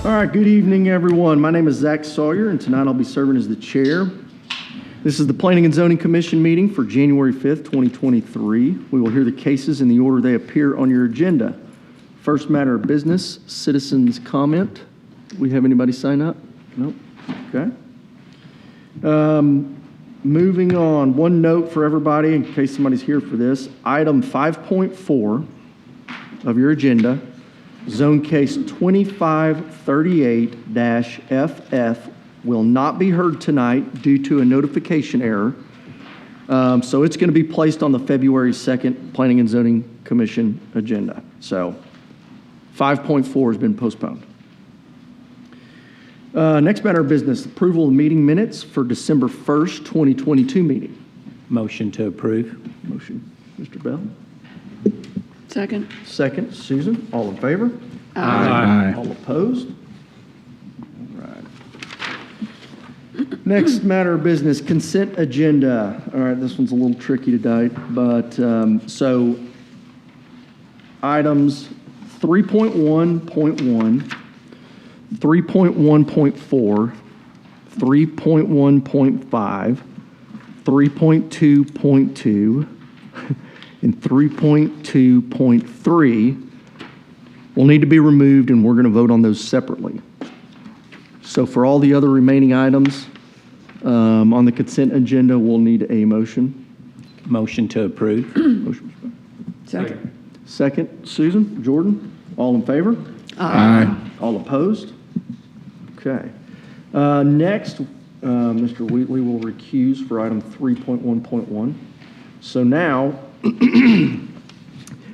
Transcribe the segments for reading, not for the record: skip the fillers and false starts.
All right, good evening, everyone. My name is Zach Sawyer, and tonight I'll be serving as the chair. This is the Planning and Zoning Commission meeting for January 5th, 2023. We will hear the cases in the order they appear on your agenda. First matter of business, citizens' comment. We have anybody sign up? No? Okay. Moving on, one note for everybody in case somebody's here for this. Item 5.4 of your agenda, Zone Case 2538-FF will not be heard tonight due to a notification error. So it's going to be placed on the February 2nd Planning and Zoning Commission agenda. So 5.4 has been postponed. Next matter of business, approval of meeting minutes for December 1st, 2022 meeting. Motion to approve. Motion, Mr. Bell. Second. Second, Susan. All in favor? Aye. All opposed? All right. Next matter of business, consent agenda. All right, this one's a little tricky tonight, but so items 3.1.1, 3.1.4, 3.1.5, 3.2.2, and 3.2.3 will need to be removed, and we're going to vote on those separately. So for all the other remaining items on the consent agenda, we'll need a motion. Motion to approve. Motion. Second. Second, Susan, Jordan, all in favor? Aye. All opposed? Okay. Next, Mr. Wheatley will recuse for item 3.1.1. So now,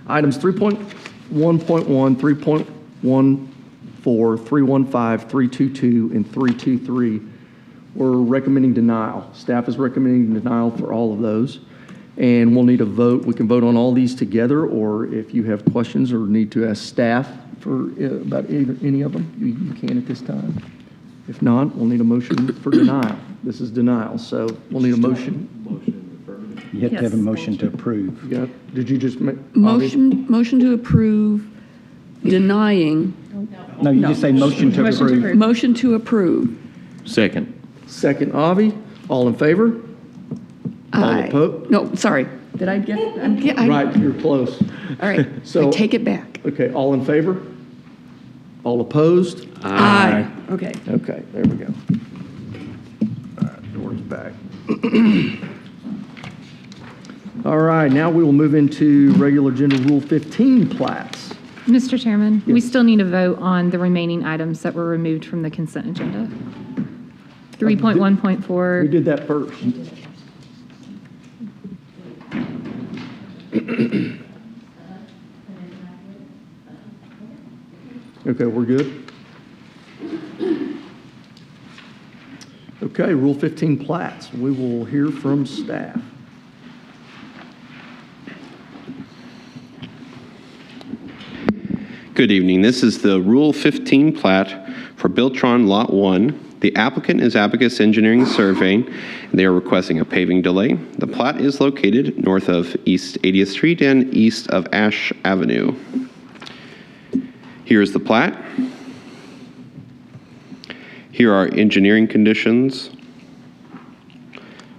items 3.1.1, 3.14, 315, 322, and 323, we're recommending denial. Staff is recommending denial for all of those. And we'll need a vote. We can vote on all these together, or if you have questions or need to ask staff for about any of them, you can at this time. If not, we'll need a motion for denial. This is denial, so we'll need a motion. You have to have a motion to approve. You got, did you just make? Motion to approve denying. No, you just say motion to approve. Motion to approve. Second. Second, Avi. All in favor? All Aye. opposed? No, sorry. Did I get? Right, you're close. All right. So- I take it back. Okay, all in favor? All opposed? Aye. Okay. Okay, there we go. All right, Jordan's back. All right, now we will move into regular agenda Rule 15 plats. Mr. Chairman, we Yes. still need to vote on the remaining items that were removed from the consent agenda. 3.1.4. We did that first. Okay, we're good? Okay, Rule 15 plats. We will hear from staff. Good evening. This is the Rule 15 plat for Biltron Lot 1. The applicant is Abacus Engineering Surveying, and they are requesting a paving delay. The plat is located north of East 80th Street and east of Ash Avenue. Here's the plat. Here are engineering conditions,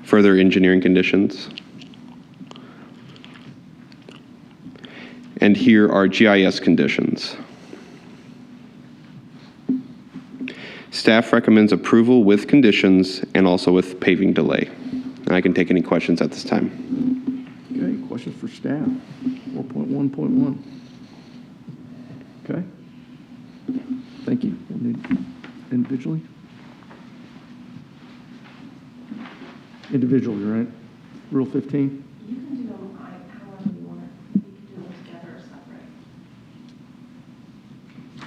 further engineering conditions. And here are GIS conditions. Staff recommends approval with conditions and also with paving delay. And I can take any questions at this time. Okay, questions for staff? 4.1.1. Okay. Thank you. We'll need individually? Individually, right? Rule 15? You can do them however you want it. You can do them together or separate.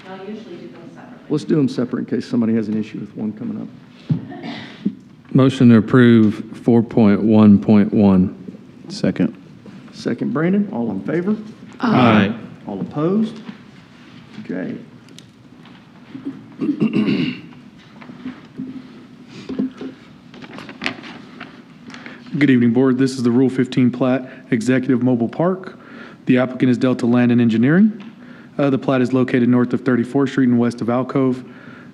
I'll usually do them separately. Let's do them separate in case somebody has an issue with one coming up. Motion to approve 4.1.1. Second. Second, Brandon. All in favor? Aye. All opposed? Okay. Good evening, Board. This is the Rule 15 plat, Executive Mobile Park. The applicant is Delta Land and Engineering. The plat is located north of 34th Street and west of Alcove.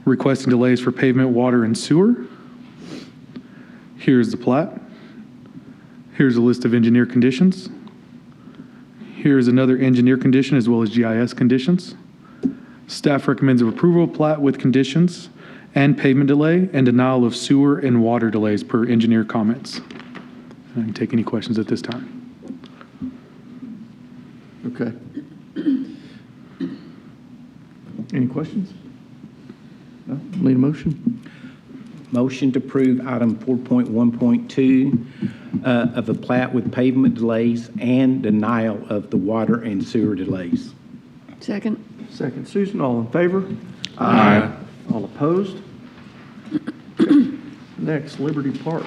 requesting delays for pavement, water, and sewer. Here's the plat. Here's a list of engineer conditions. Here's another engineer condition as well as GIS conditions. Staff recommends approval of plat with conditions and pavement delay and denial of sewer and water delays per engineer comments. I can take any questions at this time. Okay. Any questions? No? Need a motion? Motion to approve item 4.1.2 of a plat with pavement delays and denial of the water and sewer delays. Second. Second, Susan, all in favor? Aye. All opposed? Next, Liberty Park.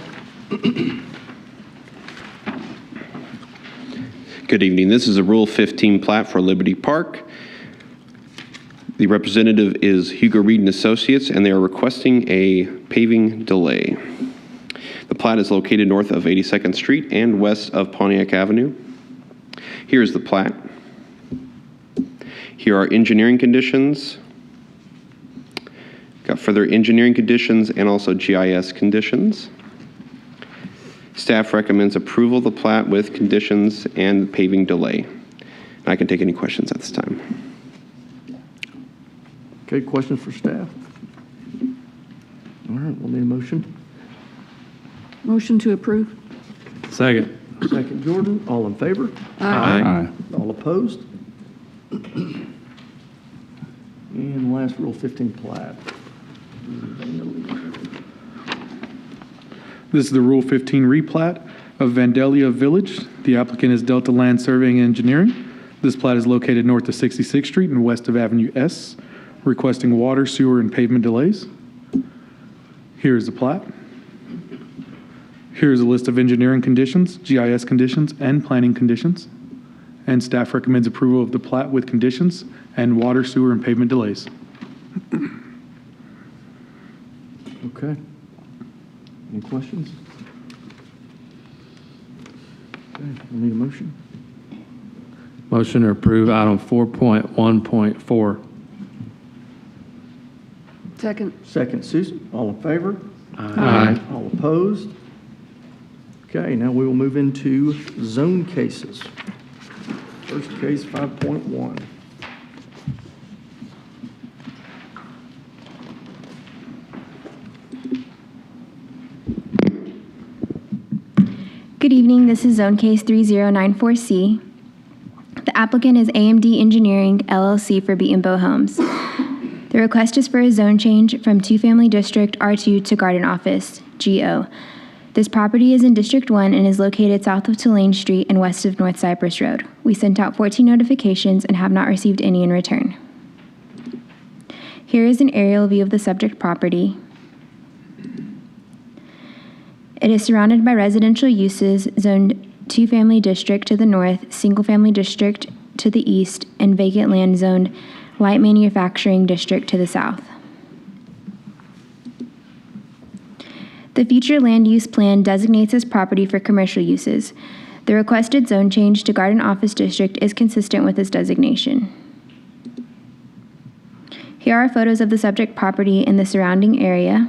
Good evening. This is a Rule 15 plat for Liberty Park. The representative is Hugo Reed and Associates, and they are requesting a paving delay. The plat is located north of 82nd Street and west of Pontiac Avenue. Here's the plat. Here are engineering conditions. Got further engineering conditions and also GIS conditions. Staff recommends approval of the plat with conditions and paving delay. I can take any questions at this time. Okay, questions for staff? All right, we'll need a motion. Motion to approve. Second. Second, Jordan, all in favor? Aye. All opposed? And last, Rule 15 plat. This is the Rule 15 replat of Vandalia Village. The applicant is Delta Land Surveying and Engineering. This plat is located north of 66th Street and west of Avenue S, requesting water, sewer, and pavement delays. Here is the plat. Here is a list of engineering conditions, GIS conditions, and planning conditions. And staff recommends approval of the plat with conditions and water, sewer, and pavement delays. Okay. Any questions? Okay, we'll need a motion. Motion to approve item 4.1.4. Second. Second, Susan, all in favor? Aye. All opposed? Okay, now we will move into zone cases. First case, 5.1. Good evening, this is Zone Case 3094C. The applicant is AMD Engineering LLC for Beaton Bow Homes. The request is for a zone change from two-family district R2 to garden office, GO. This property is in District 1 and is located south of Tulane Street and west of North Cypress Road. We sent out 14 notifications and have not received any in return. Here is an aerial view of the subject property. It is surrounded by residential uses zoned two-family district to the north, single-family district to the east, and vacant land zoned light manufacturing district to the south. The future land use plan designates this property for commercial uses. The requested zone change to garden office district is consistent with this designation. Here are photos of the subject property in the surrounding area.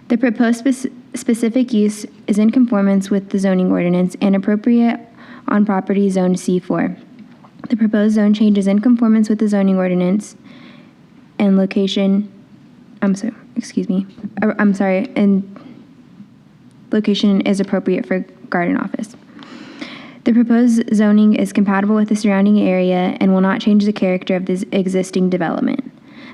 The proposed specific use is in conformance with the zoning ordinance and appropriate on property zoned C4. The proposed zone change is in conformance with the zoning ordinance and location, and location is appropriate for garden office. The proposed zoning is compatible with the surrounding area and will not change the character of this existing development.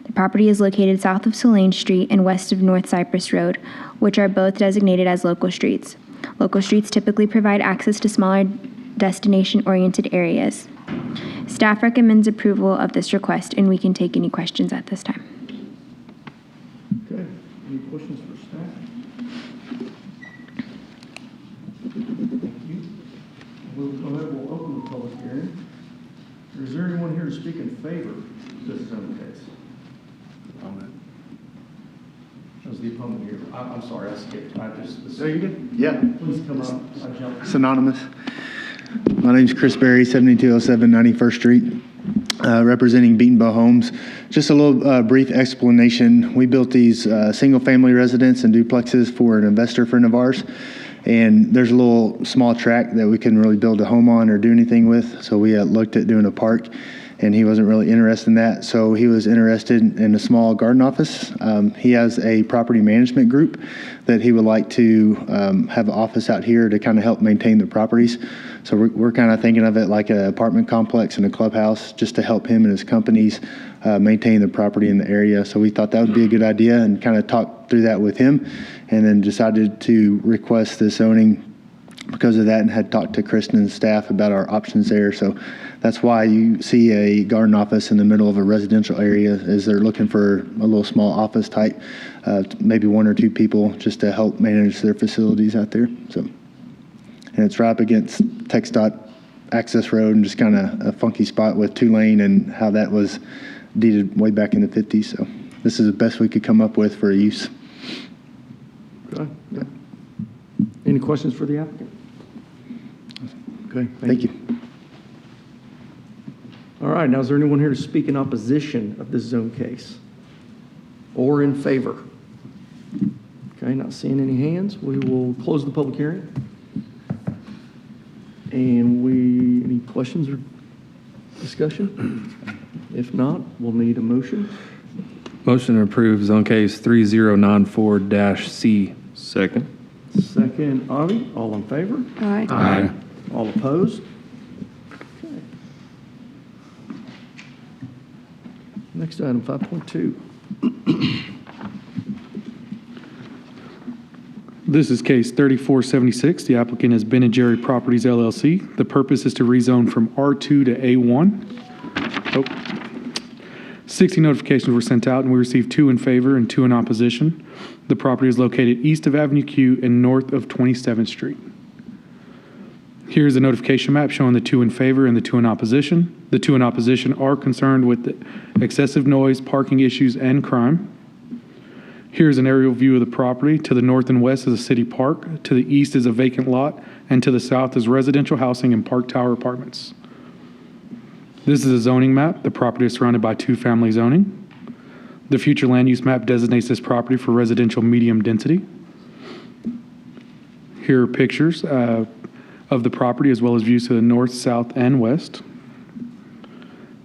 The property is located south of Tulane Street and west of North Cypress Road, which are both designated as local streets. Local streets typically provide access to smaller destination-oriented areas. Staff recommends approval of this request, and we can take any questions at this time. Okay, any questions for staff? Thank you. We'll go ahead, we'll open the public hearing. Is there anyone here to speak in favor of this zone case? As the opponent here. I'm sorry, I skipped. I just. No, you good? Yeah. Please come up. I jumped. It's anonymous. My name's Chris Berry, 7207 91st Street. representing Beatonbow Homes. Just a little brief explanation. We built these single-family residence and duplexes for an investor friend of ours, and there's a little small tract that we couldn't really build a home on or do anything with, so we looked at doing a park, and he wasn't really interested in that, so he was interested in a small garden office. He has a property management group that he would like to have an office out here to kind of help maintain the properties. So we're kind of thinking of it like an apartment complex and a clubhouse, just to help him and his companies maintain the property in the area. So we thought that would be a good idea, and kind of talked through that with him, and then decided to request the zoning because of that, and had talked to Kristen and staff about our options there. So that's why you see a garden office in the middle of a residential area, is they're looking for a little small office type, maybe 1 or 2 people, just to help manage their facilities out there. So, and it's right up against TxDOT access road, and just kind of a funky spot with 2-lane and how that was deeded way back in the 50s. So this is the best we could come up with for a use. Okay. Yeah. Any questions for the applicant? Okay, Thank you. All right, now is there anyone here to speak in opposition of this zone case? Or in favor? Okay, not seeing any hands. We will close the public hearing. And any questions or discussion? If not, we'll need a motion. Motion to approve zone case 3094-C. Second. Second, Avi, all in favor? Aye. Aye. All opposed? Okay. Next item, 5.2. This is case 3476. The applicant is Ben and Jerry Properties LLC. The purpose is to rezone from R2 to A1. 60 notifications were sent out, and we received 2 in favor and 2 in opposition. The property is located east of Avenue Q and north of 27th Street. Here's a notification map showing the 2 in favor and the 2 in opposition. The 2 in opposition are concerned with the excessive noise, parking issues, and crime. Here's an aerial view of the property. To the north and west is a city park. To the east is a vacant lot, and to the south is residential housing and Park Tower apartments. This is a zoning map. The property is surrounded by 2-family zoning. The future land use map designates this property for residential medium density. Here are pictures of the property, as well as views to the north, south, and west.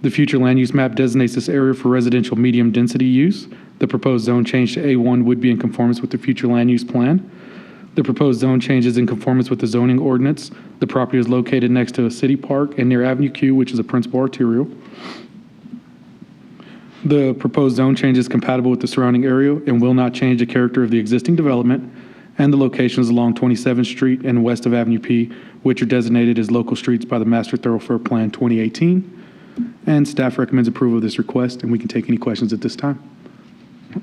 The future land use map designates this area for residential medium density use. The proposed zone change to A1 would be in conformance with the future land use plan. The proposed zone change is in conformance with the zoning ordinance. The property is located next to a city park and near Avenue Q, which is a principal arterial. The proposed zone change is compatible with the surrounding area and will not change the character of the existing development, and the locations along 27th Street and west of Avenue P, which are designated as local streets by the Master Thoroughfare Plan 2018. And staff recommends approval of this request, and we can take any questions at this time.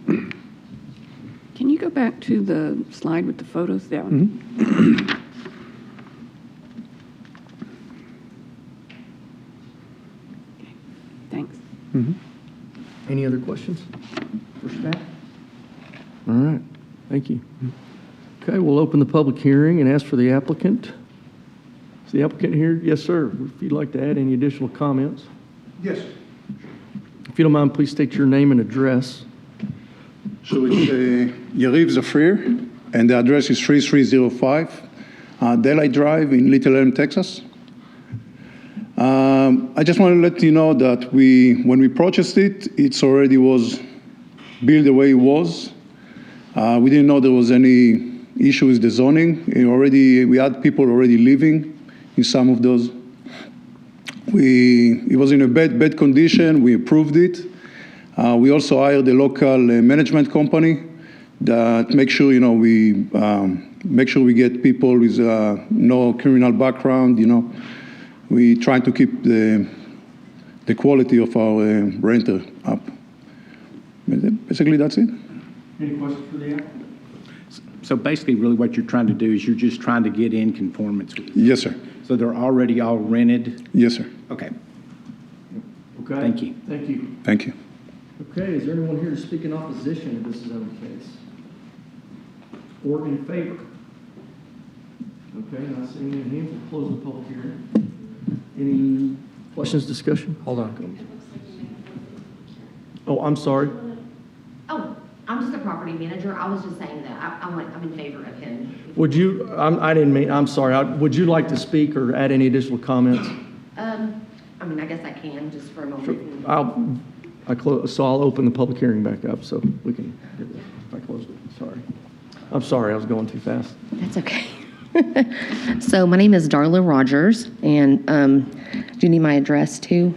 Can you go back to the slide with the photos down? Okay, thanks. Any other questions for staff? All right, thank you. Okay, we'll open the public hearing and ask for the applicant. Is the applicant here? Yes, sir. If you'd like to add any additional comments. Yes. If you don't mind, please state your name and address. So it's Yariv Zafrir, and the address is 3305 Daylight Drive in Little Elm, Texas. I just want to let you know that when we purchased it, it already was built the way it was. We didn't know there was any issue with the zoning. We had people already living in some of those. It was in a bad condition. We approved it. We also hired a local management company that makes sure, we make sure we get people with no criminal background. We try to keep the quality of our renter up. Basically, that's it. Any questions for the applicant? So basically, really what you're trying to do is you're just trying to get in conformance with it. Yes, sir. So they're already all rented? Yes, sir. Okay. Okay. Thank you. Thank you. Thank you. Okay, is there anyone here to speak in opposition to this zone case? Or in favor? Okay, not seeing any hands, we'll close the public hearing. Any questions, discussion? Hold on. Oh, I'm sorry. Oh, I'm just a property manager. I was just saying that. I'm in favor of him. Would you, I didn't mean, I'm sorry. Would you like to speak or add any additional comments? I mean, I guess I can just for a moment. So I'll open the public hearing back up so we can, if I closed it, sorry. I'm sorry, I was going too fast. That's okay. So my name is Darla Rogers, and do you need my address too?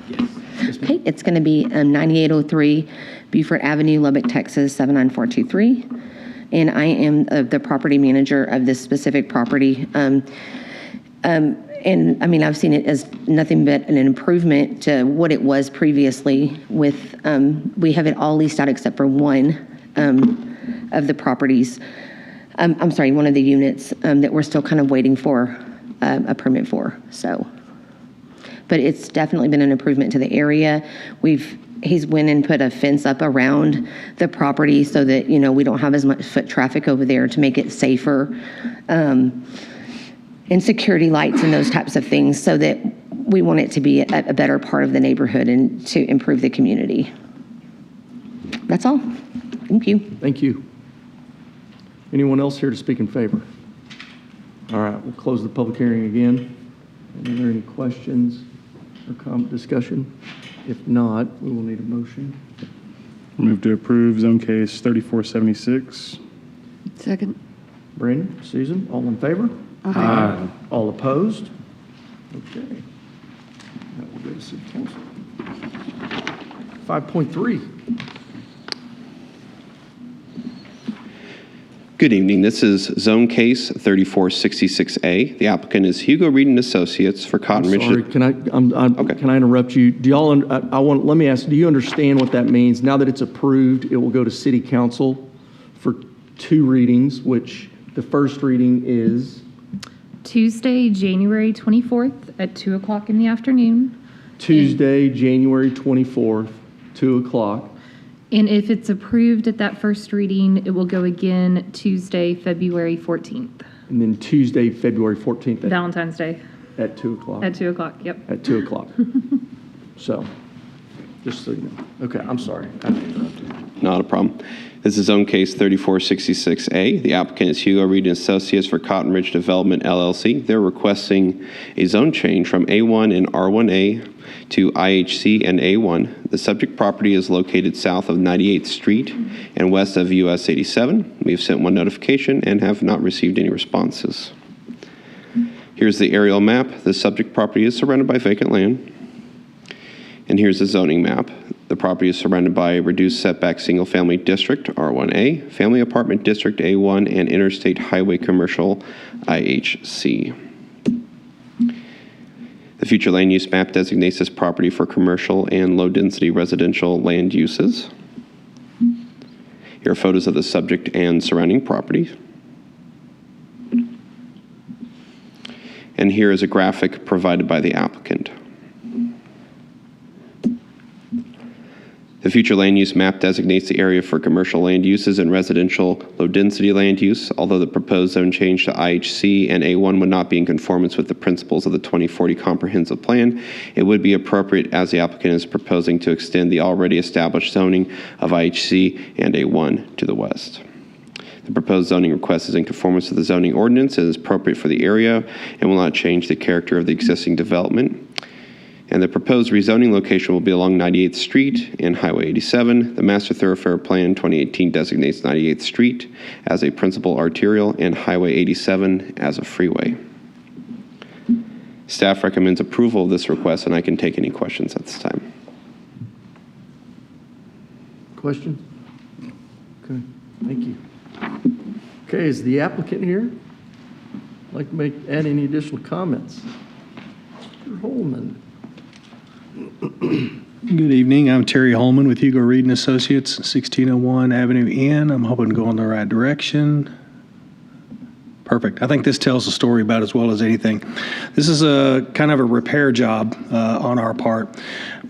Yes. Okay, it's going to be 9803 Beaufort Avenue, Lubbock, Texas, 79423. And I am the property manager of this specific property. And I mean, I've seen it as nothing but an improvement to what it was previously with, we have it all leased out except for one of the properties. I'm sorry, one of the units that we're still kind of waiting for a permit for, so. But it's definitely been an improvement to the area. He's went and put a fence up around the property so that, you know, we don't have as much foot traffic over there to make it safer. And security lights and those types of things so that we want it to be a better part of the neighborhood and to improve the community. That's all. Thank you. Thank you. Anyone else here to speak in favor? All right, we'll close the public hearing again. Are there any questions or discussion? If not, we will need a motion. Move to approve zone case 3476. Second. Brandon, Susan, all in favor? Aye. All opposed? Okay. That will go to City Council. 5.3. Good evening. This is Zone Case 3466A. The applicant is Hugo Reed and Associates for Cotton Ridge. Sorry, can I interrupt you? Do y'all, let me ask, do you understand what that means? Now that it's approved, it will go to City Council for 2 readings, which the first reading is? Tuesday, January 24th at 2 o'clock in the afternoon. Tuesday, January 24th, 2 o'clock. And if it's approved at that first reading, it will go again Tuesday, February 14th, And then Tuesday, February 14th Valentine's Day at 2 o'clock. at 2 o'clock. Yep. At 2 o'clock. So, just so you know. Okay, I'm sorry. I interrupted. Not a problem. This is Zone Case 3466A. The applicant is Hugo Reed and Associates for Cotton Ridge Development, LLC. They're requesting a zone change from A1 and R1A to IHC and A1. The subject property is located south of 98th Street and west of US 87. We've sent 1 notification and have not received any responses. Here's the aerial map. The subject property is surrounded by vacant land. And here's the zoning map. The property is surrounded by a reduced setback single-family district, R1A, family apartment district, A1, and interstate highway commercial, IHC. The future land use map designates this property for commercial and low-density residential land uses. Here are photos of the subject and surrounding property. And here is a graphic provided by the applicant. The future land use map designates the area for commercial land uses and residential low-density land use. Although the proposed zone change to IHC and A1 would not be in conformance with the principles of the 2040 Comprehensive Plan, it would be appropriate as the applicant is proposing to extend the already established zoning of IHC and A1 to the west. The proposed zoning request is in conformance with the zoning ordinance and is appropriate for the area and will not change the character of the existing development. And the proposed rezoning location will be along 98th Street and Highway 87. The Master Thoroughfare Plan 2018 designates 98th Street as a principal arterial and Highway 87 as a freeway. Staff recommends approval of this request, and I can take any questions at this time. Questions? Okay, thank you. Okay, is the applicant here? Like to add any additional comments? Mr. Holman. Good evening. I'm Terry Holman with Hugo Reed and Associates, 1601 Avenue N. I'm hoping to go in the right direction. Perfect. I think this tells the story about as well as anything. This is a kind of a repair job on our part.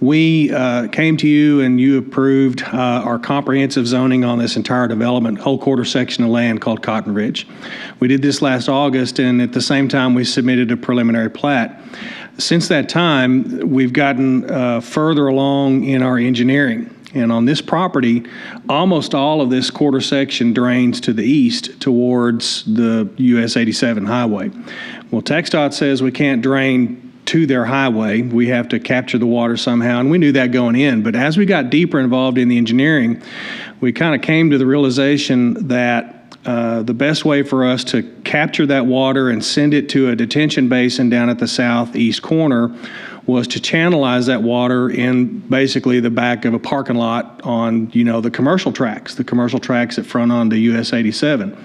We came to you and you approved our comprehensive zoning on this entire development, whole quarter section of land called Cotton Ridge. We did this last August, and at the same time we submitted a preliminary plat. Since that time, we've gotten further along in our engineering. And on this property, almost all of this quarter section drains to the east towards the US 87 highway. Well, TxDOT says we can't drain to their highway. We have to capture the water somehow, and we knew that going in. But as we got deeper involved in the engineering, we kind of came to the realization that the best way for us to capture that water and send it to a detention basin down at the southeast corner was to channelize that water in basically the back of a parking lot on, the commercial tracks that front on the US 87.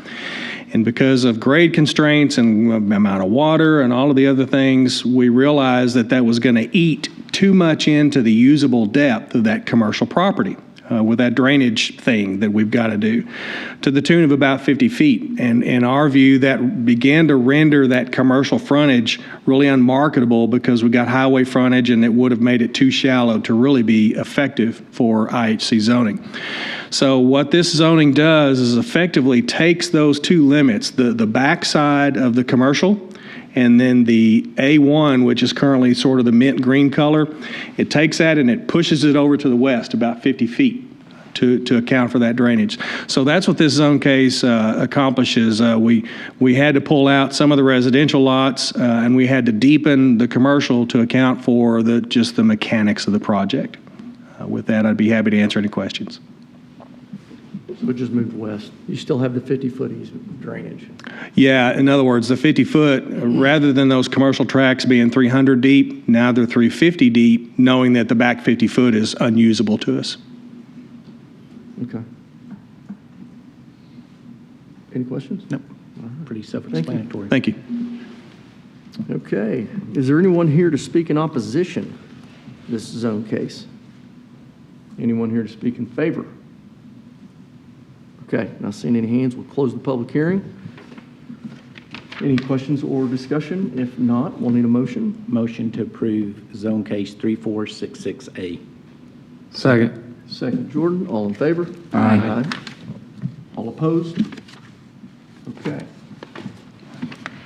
And because of grade constraints and amount of water and all of the other things, we realized that that was going to eat too much into the usable depth of that commercial property. With that drainage thing that we've got to do, to the tune of about 50 feet. And in our view, that began to render that commercial frontage really unmarketable because we got highway frontage and it would have made it too shallow to really be effective for IHC zoning. So what this zoning does is effectively takes those two limits, the backside of the commercial and then the A1, which is currently sort of the mint green color, it takes that and it pushes it over to the west about 50 feet to account for that drainage. So that's what this zone case accomplishes. We had to pull out some of the residential lots and we had to deepen the commercial to account for just the mechanics of the project. With that, I'd be happy to answer any questions. So we just moved west. You still have the 50-foot easement drainage. Yeah, in other words, the 50-foot, rather than those commercial tracks being 300 deep, now they're 350 deep, knowing that the back 50-foot is unusable to us. Okay. Any questions? Nope. Pretty self-explanatory. Thank you. Okay. Is there anyone here to speak in opposition to this zone case? Anyone here to speak in favor? Okay, not seeing any hands, we'll close the public hearing. Any questions or discussion? If not, we'll need a motion. Motion to approve zone case 3466A. Second. Second, Jordan. All in favor? Aye. All opposed? Okay.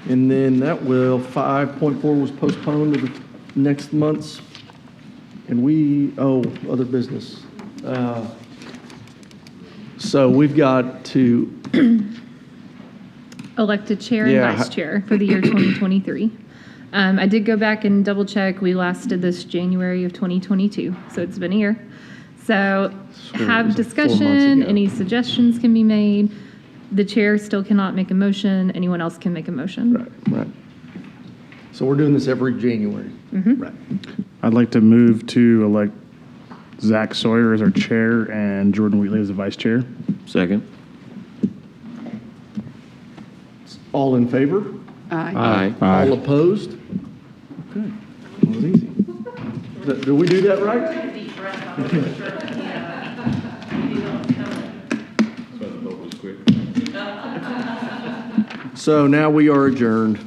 And then that will, 5.4 was postponed to the next month's, and other business. So we've got to Elected chair and Yeah. vice chair for the year 2023. I did go back and double check. We last did this January of 2022, so it's been a year. So Swear it have was like 4 months discussion, ago. any suggestions can be made. The chair still cannot make a motion. Anyone else can make a motion. Right. So we're doing this every January. Right. I'd like to move to elect Zach Sawyer as our chair and Jordan Wheatley as the vice chair. Second. All in favor? Aye. All opposed? Okay. That was easy. Did we do that right? So now we are adjourned.